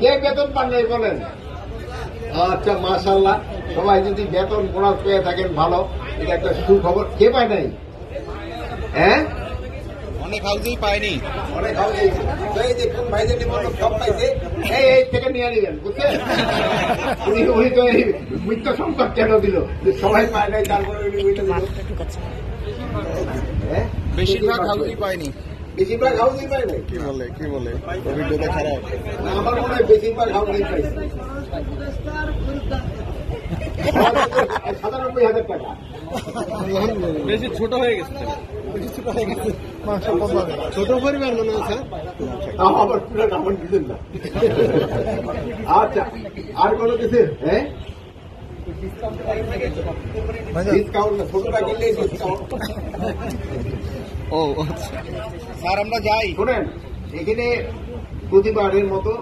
কে বেতন পান নাই বলেন? আচ্ছা, মাশাআল্লাহ। সবাই যদি বেতন বোনাস পেয়ে থাকেন ভালো, এটা একটা সুখবর। কে পায় নাই? হ্যাঁ, অনেক হাউসেই পায়নি। অনেক হাউসেই। এই যে কোন ভাইদের নিবন্ধন সব পাইছে, এই থেকে নিয়ে নিবেন, বুঝছেন? উনি তো এই মৃত্যু সংকট কেন দিল যে সবাই পায় নাই, তারপরে উনি ওইটা দিল। হ্যাঁ, বেশিরভাগ হাউসেই পায়নি। বেশিরভাগ হাউসেই পায় নাই। কি বলে অভিজ্ঞতা খারাপ। আমার মনে হয় বেশিরভাগ হাউসেই পাইছে। 97,000 টাকা। বেশি ছোট হয়ে গেছে। ছোট পরিবার মনে হচ্ছে। আবার পুরো আমার দিলেন না। আচ্ছা, আর কোনো কিছু? হ্যাঁ, ডিসকাউন্ট না, ছোটটা কিনলেই ডিসকাউন্ট। ও আচ্ছা, স্যার আমরা যাই। শোনেন, এখানে প্রতিবারের মতো